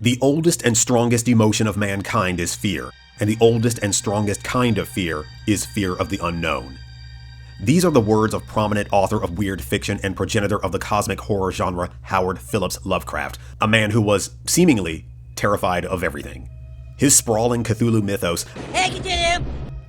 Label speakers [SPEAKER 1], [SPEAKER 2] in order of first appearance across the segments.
[SPEAKER 1] The oldest and strongest emotion of mankind is fear, and the oldest and strongest kind of fear is fear of the unknown. These are the words of prominent author of weird fiction and progenitor of the cosmic horror genre, Howard Phillips Lovecraft, a man who was, seemingly, terrified of everything. His sprawling Cthulhu mythos,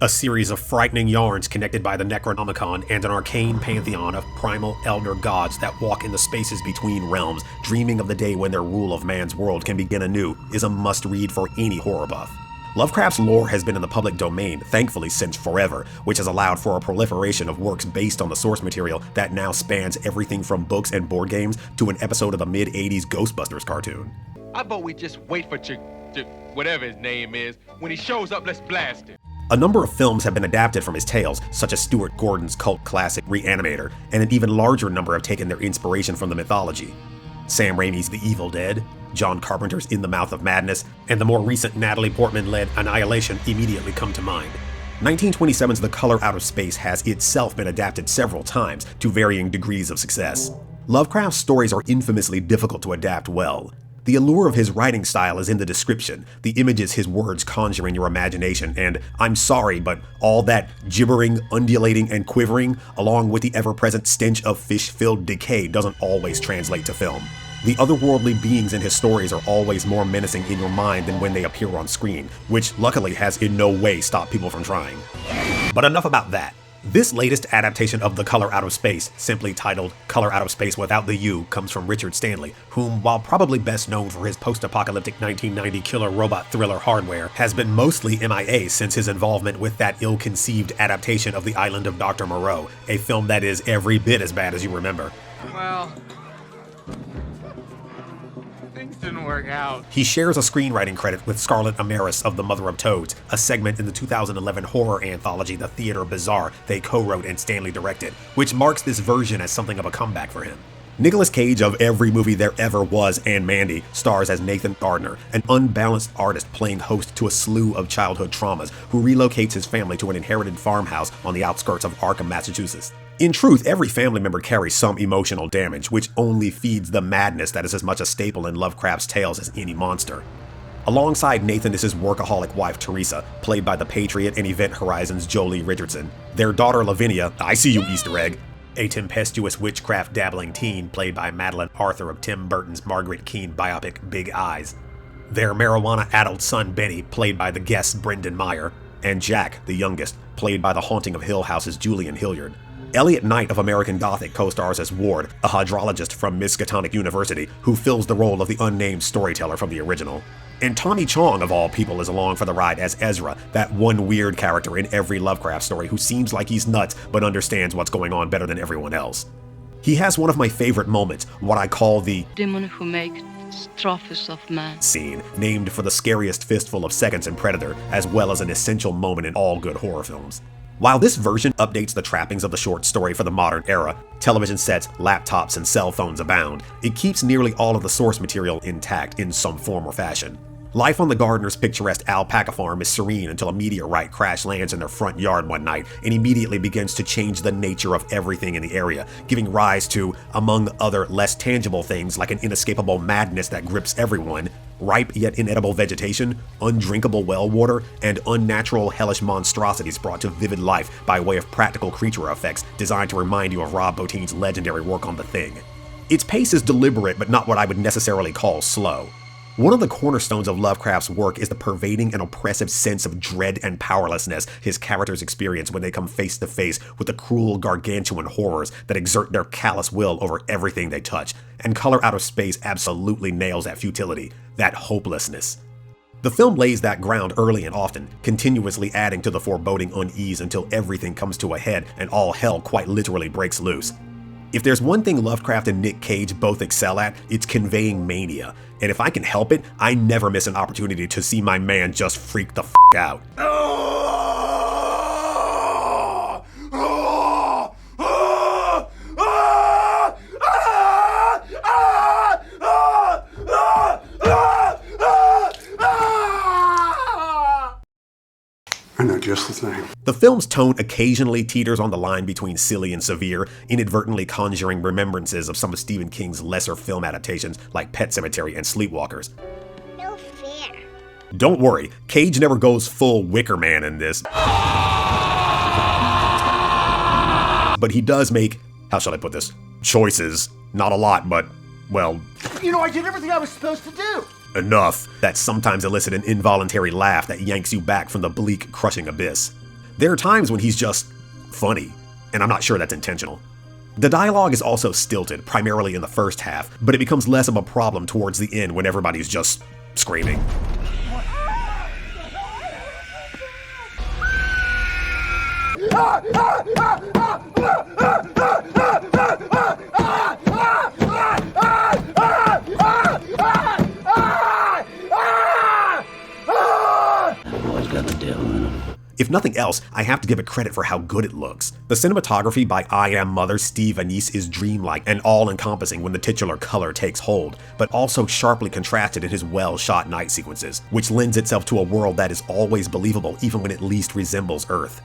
[SPEAKER 1] a series of frightening yarns connected by the Necronomicon and an arcane pantheon of primal elder gods that walk in the spaces between realms, dreaming of the day when their rule of man's world can begin anew, is a must-read for any horror buff. Lovecraft's lore has been in the public domain, thankfully, since forever, which has allowed for a proliferation of works based on the source material that now spans everything from books and board games to an episode of the mid-80s Ghostbusters cartoon.
[SPEAKER 2] I vote we just wait for whatever his name is. When he shows up, let's blast him.
[SPEAKER 1] A number of films have been adapted from his tales, such as Stuart Gordon's cult classic Reanimator, and an even larger number have taken their inspiration from the mythology. Sam Raimi's The Evil Dead, John Carpenter's In the Mouth of Madness, and the more recent Natalie Portman-led Annihilation immediately come to mind. 1927's The Color Out of Space has itself been adapted several times to varying degrees of success. Lovecraft's stories are infamously difficult to adapt well. The allure of his writing style is in the description, the images his words conjure in your imagination, and, I'm sorry, but all that gibbering, undulating, and quivering, along with the ever-present stench of fish-filled decay, doesn't always translate to film. The otherworldly beings in his stories are always more menacing in your mind than when they appear on screen, which luckily has in no way stopped people from trying. But enough about that. This latest adaptation of The Color Out of Space, simply titled Color Out of Space Without the U, comes from Richard Stanley, whom, while probably best known for his post-apocalyptic 1990 killer robot thriller Hardware, has been mostly MIA since his involvement with that ill-conceived adaptation of The Island of Dr. Moreau, a film that is every bit as bad as you remember.
[SPEAKER 2] Well, things didn't work out.
[SPEAKER 1] He shares a screenwriting credit with Scarlett Amaris of The Mother of Toads, a segment in the 2011 horror anthology The Theater Bizarre they co-wrote and Stanley directed, which marks this version as something of a comeback for him. Nicolas Cage of every movie there ever was and Mandy stars as Nathan Gardner, an unbalanced artist playing host to a slew of childhood traumas who relocates his family to an inherited farmhouse on the outskirts of Arkham, Massachusetts. In truth, every family member carries some emotional damage, which only feeds the madness that is as much a staple in Lovecraft's tales as any monster. Alongside Nathan is his workaholic wife Teresa, played by the Patriot and Event Horizon's Jolie Richardson. Their daughter Lavinia, I see you Easter egg, a tempestuous witchcraft-dabbling teen played by Madeline Arthur of Tim Burton's Margaret Keane biopic Big Eyes. Their marijuana adult son Benny, played by the guest Brendan Meyer, and Jack, the youngest, played by The Haunting of Hill House's Julian Hilliard. Elliot Knight of American Gothic co-stars as Ward, a hydrologist from Miskatonic University, who fills the role of the unnamed storyteller from the original. And Tommy Chong, of all people, is along for the ride as Ezra, that one weird character in every Lovecraft story who seems like he's nuts but understands what's going on better than everyone else. He has one of my favorite moments, what I call the
[SPEAKER 3] demon who makes strophes of man
[SPEAKER 1] scene, named for the scariest fistful of seconds in Predator, as well as an essential moment in all good horror films. While this version updates the trappings of the short story for the modern era, television sets, laptops, and cell phones abound, it keeps nearly all of the source material intact in some form or fashion. Life on the Gardners' picturesque alpaca farm is serene until a meteorite crash lands in their front yard one night and immediately begins to change the nature of everything in the area, giving rise to, among other less tangible things like an inescapable madness that grips everyone, ripe yet inedible vegetation, undrinkable well water, and unnatural hellish monstrosities brought to vivid life by way of practical creature effects designed to remind you of Rob Bottin's legendary work on The Thing. Its pace is deliberate but not what I would necessarily call slow. One of the cornerstones of Lovecraft's work is the pervading and oppressive sense of dread and powerlessness his characters experience when they come face to face with the cruel gargantuan horrors that exert their callous will over everything they touch, and Color Out of Space absolutely nails that futility, that hopelessness. The film lays that ground early and often, continuously adding to the foreboding unease until everything comes to a head and all hell quite literally breaks loose. If there's one thing Lovecraft and Nick Cage both excel at, it's conveying mania. And if I can help it, I never miss an opportunity to see my man just freak the f*** out.
[SPEAKER 4] I know just the thing.
[SPEAKER 1] The film's tone occasionally teeters on the line between silly and severe, inadvertently conjuring remembrances of some of Stephen King's lesser film adaptations like Pet Sematary and Sleepwalkers.
[SPEAKER 5] No
[SPEAKER 1] Don't worry, Cage never goes full Wicker Man in this. But he does make, how shall I put this, choices. Not a lot, but, well...
[SPEAKER 5] You know, I did everything I was supposed to do!
[SPEAKER 1] Enough that sometimes elicit an involuntary laugh that yanks you back from the bleak, crushing abyss. There are times when he's just funny, and I'm not sure that's intentional. The dialogue is also stilted, primarily in the first half, but it becomes less of a problem towards the end when everybody's just screaming. If nothing else, I have to give it credit for how good it looks. The cinematography by I Am Mother Steve Anise is dreamlike and all-encompassing when the titular color takes hold, but also sharply contrasted in his well-shot night sequences, which lends itself to a world that is always believable even when it least resembles Earth.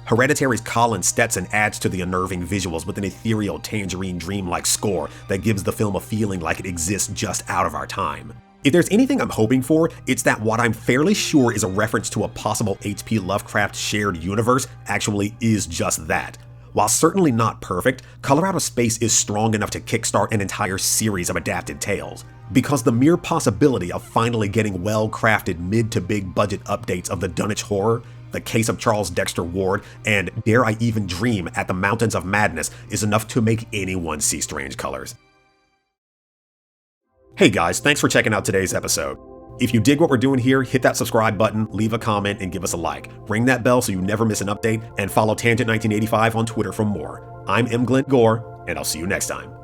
[SPEAKER 1] Hereditary's Colin Stetson adds to the unnerving visuals with an ethereal tangerine dreamlike score that gives the film a feeling like it exists just out of our time. If there's anything I'm hoping for, it's that what I'm fairly sure is a reference to a possible H.P. Lovecraft shared universe actually is just that. While certainly not perfect, Color Out of Space is strong enough to kickstart an entire series of adapted tales. Because the mere possibility of finally getting well-crafted mid to big budget updates of the Dunwich Horror, The Case of Charles Dexter Ward, and Dare I Even Dream at the Mountains of Madness is enough to make anyone see strange colors. Hey guys, thanks for checking out today's episode. If you dig what we're doing here, hit that subscribe button, leave a comment, and give us a like. Ring that bell so you never miss an update, and follow Tangent1985 on Twitter for more. I'm M. Glenn Gore, and I'll see you next time.